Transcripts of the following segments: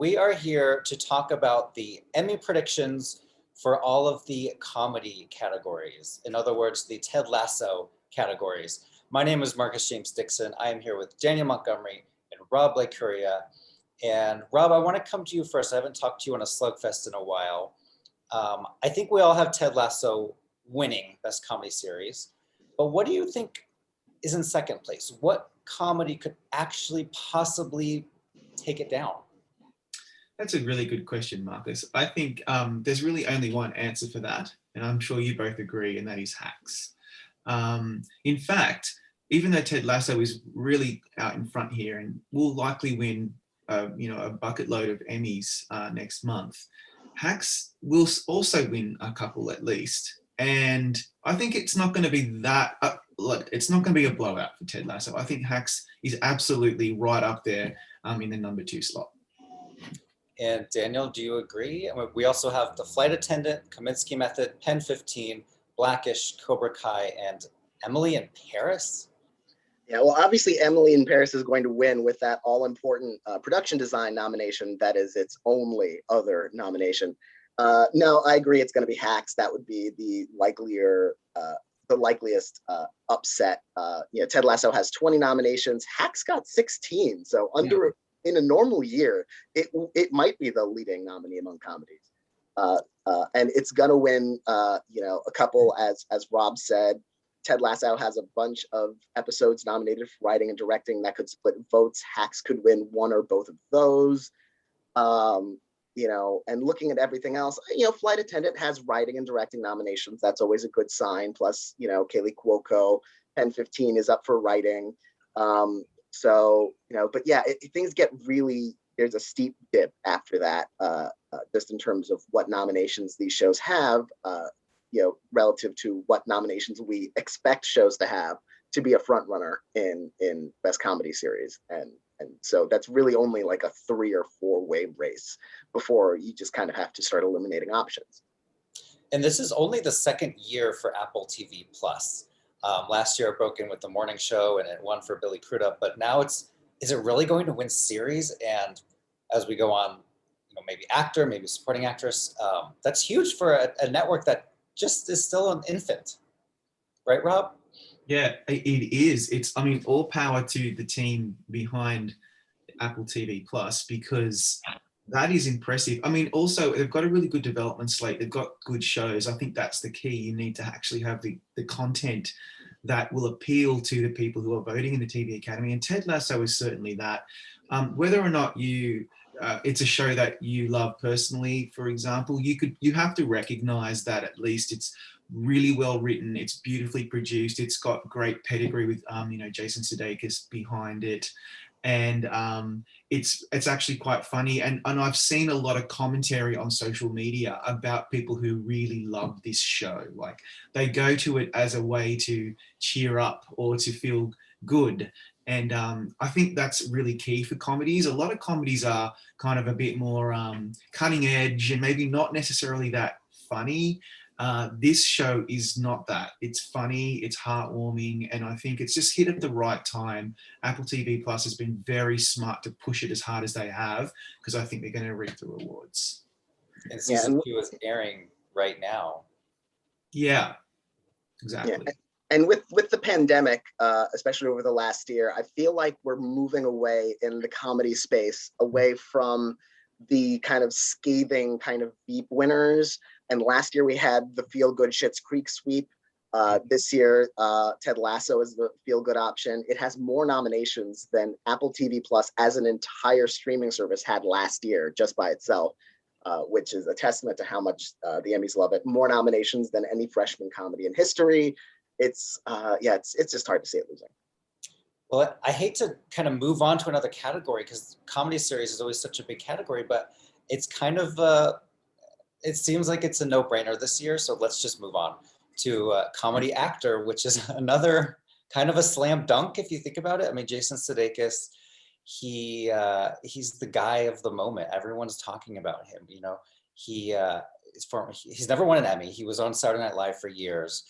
we are here to talk about the Emmy predictions for all of the comedy categories. In other words, the Ted Lasso categories. My name is Marcus James Dixon. I am here with Daniel Montgomery and Rob Licuria. And Rob, I want to come to you first. I haven't talked to you on a slugfest in a while. I think we all have Ted Lasso winning Best Comedy Series. But what do you think is in second place? What comedy could actually possibly take it down? That's a really good question, Marcus. I think there's really only one answer for that, and I'm sure you both agree, and that is Hacks. In fact, even though Ted Lasso is really out in front here and will likely win, a bucket load of Emmys next month, Hacks will also win a couple at least. And I think it's not going to be that. It's not going to be a blowout for Ted Lasso. I think Hacks is absolutely right up there in the number 2 slot. And Daniel, do you agree? We also have The Flight Attendant, Kaminsky Method, Pen 15, Blackish, Cobra Kai, and Emily in Paris. Yeah, well, obviously Emily in Paris is going to win with that all-important production design nomination. That is its only other nomination. No, I agree. It's going to be Hacks. That would be the likeliest upset. Ted Lasso has 20 nominations. Hacks got 16. So in a normal year, it might be the leading nominee among comedies. And it's going to win, a couple, as Rob said. Ted Lasso has a bunch of episodes nominated for writing and directing that could split votes. Hacks could win one or both of those. And looking at everything else, Flight Attendant has writing and directing nominations. That's always a good sign. Plus, Kaylee Cuoco, Pen 15 is up for writing. But yeah, things get really, there's a steep dip after that, just in terms of what nominations these shows have, relative to what nominations we expect shows to have to be a front runner in Best Comedy Series. And so that's really only like a 3 or 4 way race before you just kind of have to start eliminating options. And this is only the second year for AppleTV Plus. Last year it broke in with The Morning Show and it won for Billy Crudup, but now is it really going to win series? And as we go on, maybe actor, maybe supporting actress, that's huge for a network that just is still an infant. Right, Rob? Yeah, it is. All power to the team behind Apple TV Plus, because that is impressive. Also, they've got a really good development slate. They've got good shows. I think that's the key. You need to actually have the content that will appeal to the people who are voting in the TV Academy. And Ted Lasso is certainly that. Whether or not it's a show that you love personally, for example, you have to recognize that at least it's really well written, it's beautifully produced, it's got great pedigree with Jason Sudeikis behind it, and it's actually quite funny. And I've seen a lot of commentary on social media about people who really love this show. Like, they go to it as a way to cheer up or to feel good. And I think that's really key for comedies. A lot of comedies are kind of a bit more cutting edge and maybe not necessarily that funny. This show is not that. It's funny, it's heartwarming, and I think it's just hit at the right time. Apple TV Plus has been very smart to push it as hard as they have, because I think they're going to reap the rewards. And season 2 is airing right now. Yeah, exactly. Yeah. And with the pandemic, especially over the last year, I feel like we're moving away in the comedy space, away from the kind of scathing kind of Veep winners. And last year we had the Feel Good Schitt's Creek sweep. This year, Ted Lasso is the feel good option. It has more nominations than Apple TV Plus as an entire streaming service had last year just by itself, which is a testament to how much the Emmys love it. More nominations than any freshman comedy in history. It's just hard to see it losing. Well, I hate to kind of move on to another category because comedy series is always such a big category, but it's kind of, it seems like it's a no-brainer this year. So let's just move on to comedy actor, which is another kind of a slam dunk if you think about it. Jason Sudeikis, he's the guy of the moment. Everyone's talking about him. He's never won an Emmy. He was on Saturday Night Live for years.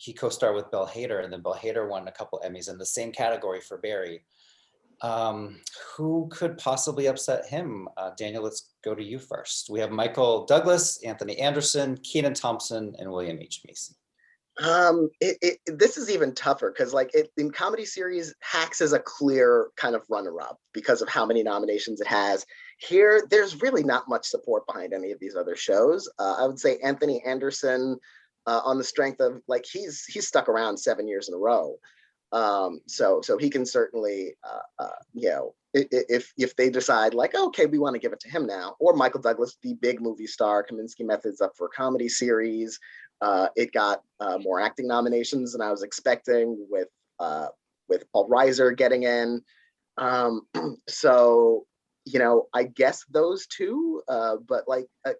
He co-starred with Bill Hader, and then Bill Hader won a couple Emmys in the same category for Barry. Um, who could possibly upset him? Daniel, let's go to you first. We have Michael Douglas, Anthony Anderson, Kenan Thompson, and William H. Macy. This is even tougher because in comedy series, Hacks is a clear kind of runner-up because of how many nominations it has. Here, there's really not much support behind any of these other shows. I would say Anthony Anderson, on the strength of he's stuck around 7 years in a row. So he can certainly, if they decide okay, we want to give it to him now, or Michael Douglas, the big movie star, Kaminsky Method's up for a comedy series. It got more acting nominations than I was expecting, with Paul Reiser getting in. So I guess those two. But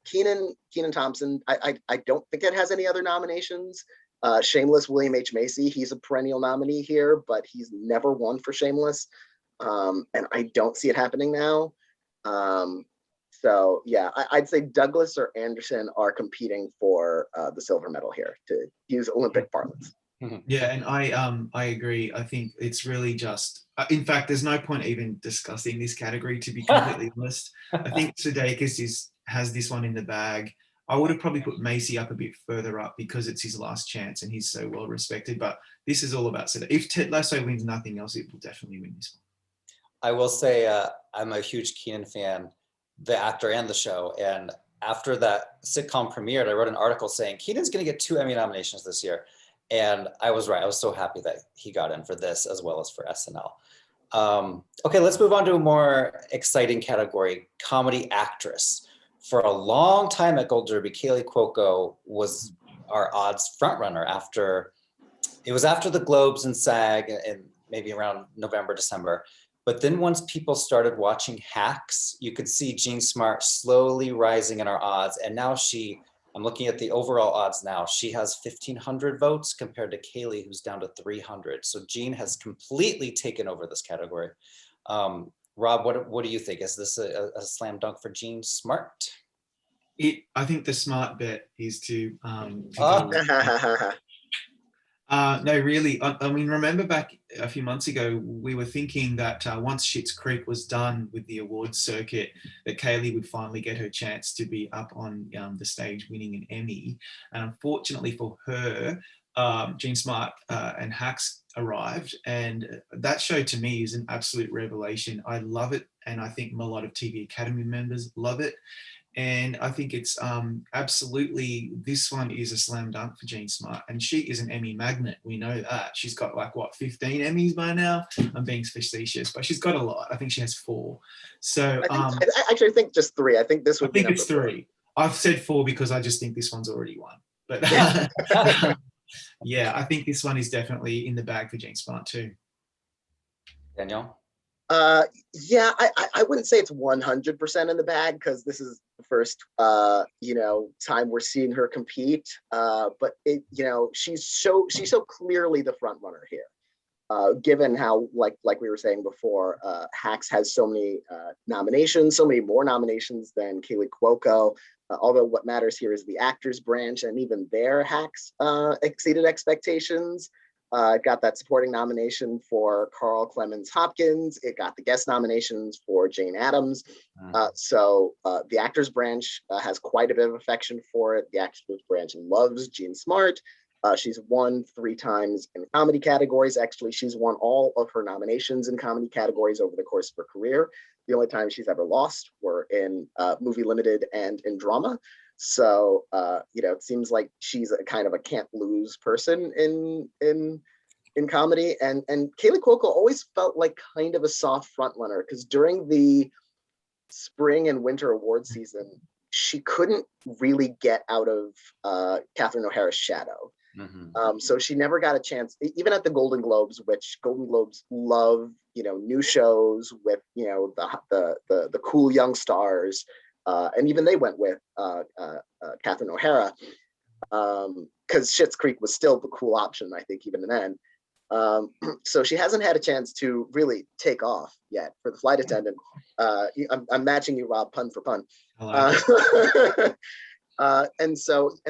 Kenan Thompson, I don't think it has any other nominations. Shameless, William H. Macy, he's a perennial nominee here, but he's never won for Shameless, and I don't see it happening now. So yeah, I'd say Douglas or Anderson are competing for the silver medal here, to use Olympic parlance. Yeah, and I agree. I think it's really just. In fact, there's no point even discussing this category, to be completely honest. I think Sudeikis has this one in the bag. I would have probably put Macy up a bit further up because it's his last chance and he's so well respected. But this is all about Sudeikis. If Ted Lasso wins nothing else, it will definitely win this one. I will say I'm a huge Kenan fan, the actor and the show. And after that sitcom premiered, I wrote an article saying Kenan's going to get 2 Emmy nominations this year. And I was right. I was so happy that he got in for this as well as for SNL. Okay, let's move on to a more exciting category, comedy actress. For a long time at Gold Derby, Kaley Cuoco was our odds frontrunner after the Globes and SAG, and maybe around November, December. But then once people started watching Hacks, you could see Jean Smart slowly rising in our odds. And now I'm looking at the overall odds now, she has 1,500 votes compared to Kaley, who's down to 300. So Jean has completely taken over this category. Rob, what do you think? Is this a slam dunk for Jean Smart? I think the smart bet is to no, really. I mean, remember back a few months ago, we were thinking that once Schitt's Creek was done with the awards circuit, that Kaley would finally get her chance to be up on the stage winning an Emmy. And unfortunately for her, Jean Smart and Hacks arrived, and that show to me is an absolute revelation. I love it, and I think a lot of TV Academy members love it. And I think it's absolutely, this one is a slam dunk for Jean Smart. And she is an Emmy magnet. We know that. She's got 15 Emmys by now? I'm being facetious, but she's got a lot. I think she has 4. So I actually think just 3. I think this would be it's 3. I've said 4 because I just think this one's already won. But yeah, I think this one is definitely in the bag for Jean Smart too. Daniel? Yeah, I wouldn't say it's 100% in the bag because this is the first time we're seeing her compete. But she's so clearly the front runner here. Given how like we were saying before, Hacks has so many nominations, so many more nominations than Kaley Cuoco. Although what matters here is the actors branch, and even their Hacks exceeded expectations. It got that supporting nomination for Carl Clemens Hopkins. It got the guest nominations for Jane Addams. So the actors branch has quite a bit of affection for it. The actors branch loves Jean Smart. She's won 3 times in comedy categories. Actually, she's won all of her nominations in comedy categories over the course of her career. The only time she's ever lost were in Movie Limited and in drama. So, it seems like she's a kind of a can't lose person in comedy. And Kaley Cuoco always felt like kind of a soft front runner because during the spring and winter award season, she couldn't really get out of Catherine O'Hara's shadow. Mm-hmm. So she never got a chance, even at the Golden Globes, which Golden Globes love, new shows with, the cool young stars. And even they went with Catherine O'Hara because Schitt's Creek was still the cool option, I think, even then. So she hasn't had a chance to really take off yet for the flight attendant. I'm matching you, Rob, pun for pun. And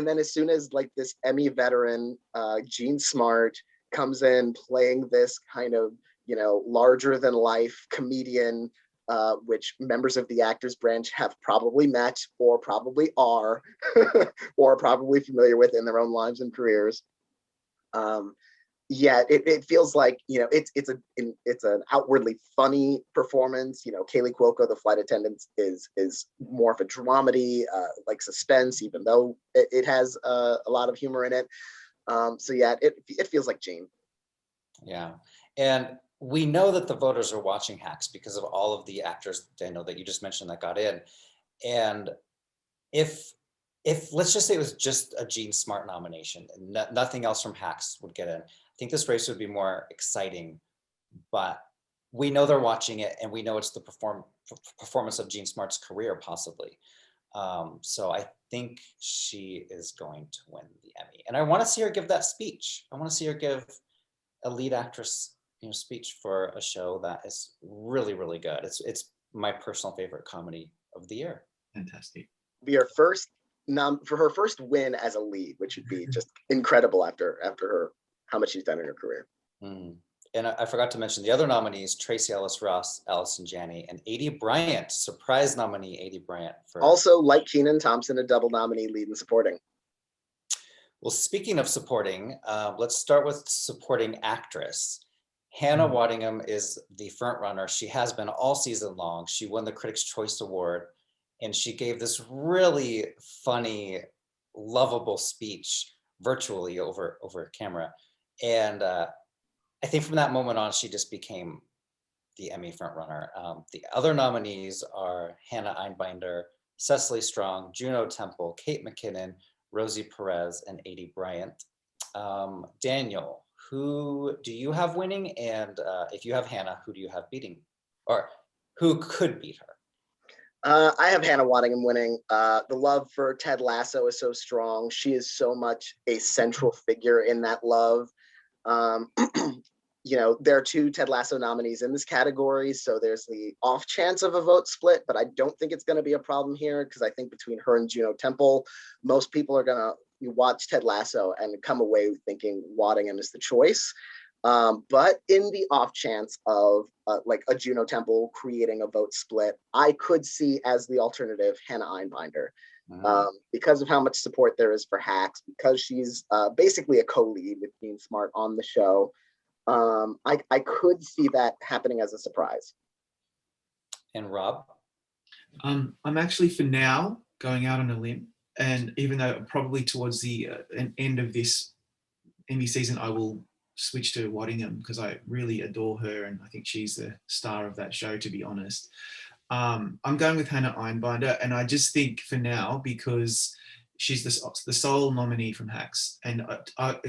then as soon as like this Emmy veteran, Jean Smart, comes in playing this kind of larger than life comedian, which members of the actors branch have probably met or probably are or probably familiar with in their own lives and careers. It feels like it's an outwardly funny performance. Kaylee Cuoco, the flight attendant, is more of a dramedy, like suspense, even though it has a lot of humor in it. It feels like Jane. Yeah, and we know that the voters are watching Hacks because of all of the actors, Daniel, that you just mentioned that got in. And if let's just say it was just a Gene Smart nomination and nothing else from Hacks would get in, I think this race would be more exciting. But we know they're watching it, and we know it's the performance of Gene Smart's career, possibly. So I think she is going to win the Emmy, and I want to see her give that speech. I want to see her give a lead actress, speech for a show that is really, really good. It's my personal favorite comedy of the year. Fantastic. Be her first for her first win as a lead, which would be just incredible after her how much she's done in her career. And I forgot to mention the other nominees: Tracy Ellis Ross, Allison Janney, and Adie Bryant. Surprise nominee Adie Bryant. Also, like Kenan Thompson, a double nominee, lead and supporting. Well, speaking of supporting, let's start with supporting actress. Hannah Waddingham is the front runner. She has been all season long. She won the Critics' Choice Award, and she gave this really funny, lovable speech virtually over camera. And I think from that moment on, she just became the Emmy frontrunner. The other nominees are Hannah Einbinder, Cecily Strong, Juno Temple, Kate McKinnon, Rosie Perez, and Adie Bryant. Daniel, who do you have winning? And if you have Hannah, who do you have beating? Or who could beat her? I have Hannah Waddingham winning. The love for Ted Lasso is so strong. She is so much a central figure in that love. There are 2 Ted Lasso nominees in this category, so there's the off chance of a vote split, but I don't think it's going to be a problem here because I think between her and Juno Temple, most people are going to watch Ted Lasso and come away thinking Waddingham is the choice. But in the off chance of like a Juno Temple creating a vote split, I could see as the alternative Hannah Einbinder. Because of how much support there is for Hacks, because she's basically a co-lead with Gene Smart on the show. I could see that happening as a surprise. And Rob? I'm actually, for now, going out on a limb. And even though probably towards the end of this Emmy season, I will switch to Waddingham because I really adore her. And I think she's the star of that show, to be honest. I'm going with Hannah Einbinder. And I just think for now, because she's the sole nominee from Hacks. And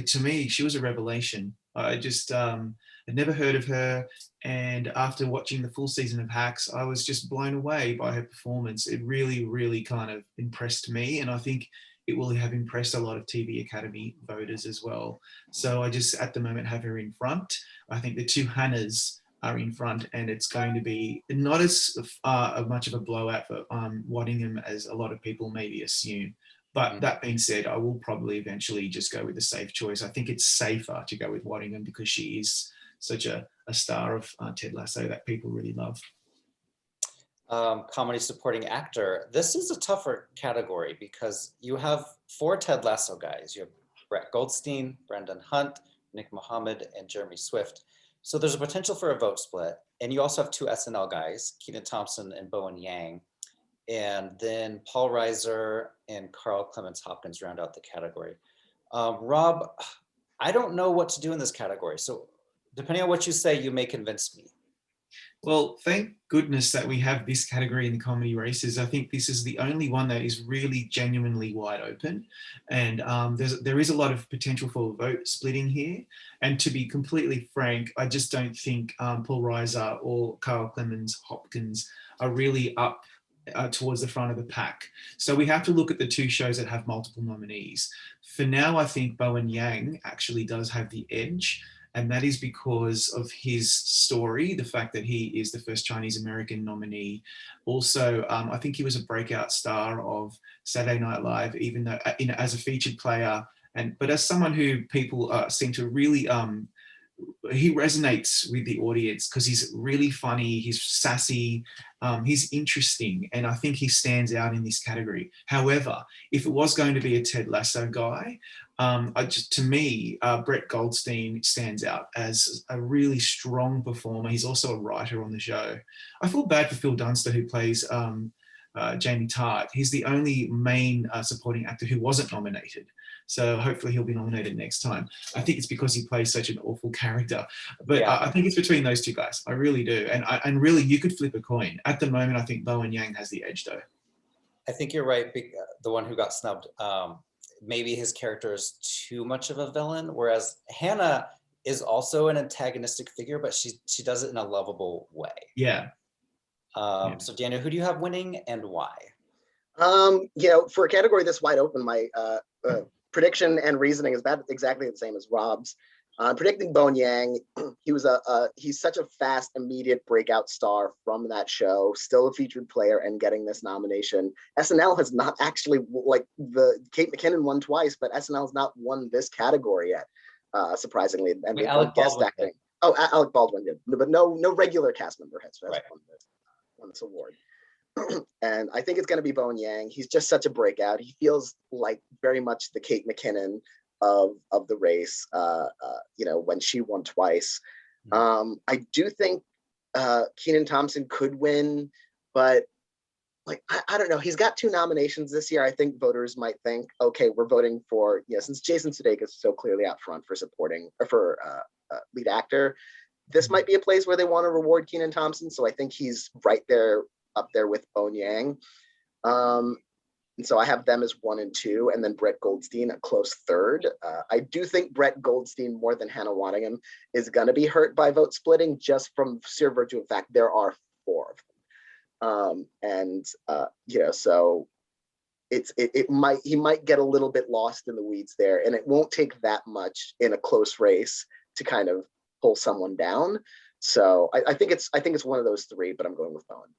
to me, she was a revelation. I just had never heard of her, and after watching the full season of Hacks, I was just blown away by her performance. It really, really kind of impressed me, and I think it will have impressed a lot of TV Academy voters as well. So I just, at the moment, have her in front. I think the 2 Hannahs are in front, and it's going to be not as much of a blowout for Waddingham as a lot of people maybe assume. But that being said, I will probably eventually just go with the safe choice. I think it's safer to go with Waddingham because she is such a star of Ted Lasso that people really love. Comedy supporting actor. This is a tougher category because you have 4 Ted Lasso guys. You have Brett Goldstein, Brendan Hunt, Nick Mohammed, and Jeremy Swift. So there's a potential for a vote split. And you also have 2 SNL guys, Kenan Thompson and Bowen Yang. And then Paul Reiser and Carl Clements Hopkins round out the category. Rob, I don't know what to do in this category. So depending on what you say, you may convince me. Well, thank goodness that we have this category in the comedy races. I think this is the only one that is really genuinely wide open. And there is a lot of potential for vote splitting here. And to be completely frank, I just don't think Paul Reiser or Carl Clements Hopkins are really up towards the front of the pack. So we have to look at the 2 shows that have multiple nominees. For now, I think Bowen Yang actually does have the edge. And that is because of his story, the fact that he is the first Chinese American nominee. Also, I think he was a breakout star of Saturday Night Live, even though as a featured player, but as someone who people seem to really he resonates with the audience because he's really funny, he's sassy, he's interesting, and I think he stands out in this category. However, if it was going to be a Ted Lasso guy, to me, Brett Goldstein stands out as a really strong performer. He's also a writer on the show. I feel bad for Phil Dunster, who plays Jamie Tart. He's the only main supporting actor who wasn't nominated. So hopefully he'll be nominated next time. I think it's because he plays such an awful character. But Yeah. I think it's between those two guys. I really do. And really, you could flip a coin. At the moment, I think Bowen Yang has the edge, though. I think you're right. The one who got snubbed, maybe his character is too much of a villain, whereas Hannah is also an antagonistic figure, but she does it in a lovable way. Yeah. So Daniel, who do you have winning and why? For a category this wide open, my prediction and reasoning is about exactly the same as Rob's. Predicting Bowen Yang, he's such a fast, immediate breakout star from that show, still a featured player and getting this nomination. SNL has not actually, Kate McKinnon won twice, but SNL has not won this category yet, surprisingly. And Wait, Alec Baldwin acting. did. Oh, Alec Baldwin did, but no regular cast member has won this award. And I think it's going to be Bowen Yang. He's just such a breakout. He feels like very much the Kate McKinnon of the race, when she won twice. I do think Kenan Thompson could win, but I don't know. He's got 2 nominations this year. I think voters might think, okay, we're voting for, since Jason Sudeikis is so clearly out front for supporting or for lead actor, this might be a place where they want to reward Kenan Thompson. So I think he's right there, up there with Bowen Yang. And so I have them as 1 and 2, and then Brett Goldstein a close third. I do think Brett Goldstein, more than Hannah Waddingham, is going to be hurt by vote splitting, just from sheer virtue of fact there are 4 of them. So he might get a little bit lost in the weeds there, and it won't take that much in a close race to kind of pull someone down. So I think it's one of those 3, but I'm going with Bowen.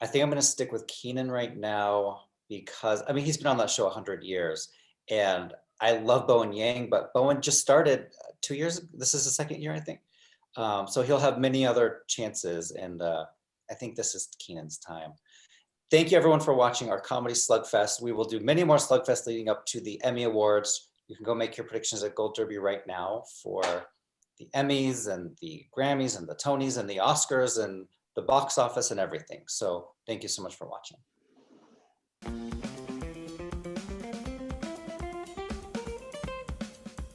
I think I'm going to stick with Kenan right now because, he's been on that show 100 years, and I love Bowen Yang, but Bowen just started 2 years. This is the 2nd year, I think. So he'll have many other chances, and I think this is Kenan's time. Thank you, everyone, for watching our comedy slugfest. We will do many more slugfests leading up to the Emmy Awards. You can go make your predictions at Gold Derby right now for the Emmys and the Grammys and the Tonys and the Oscars and the box office and everything. So thank you so much for watching.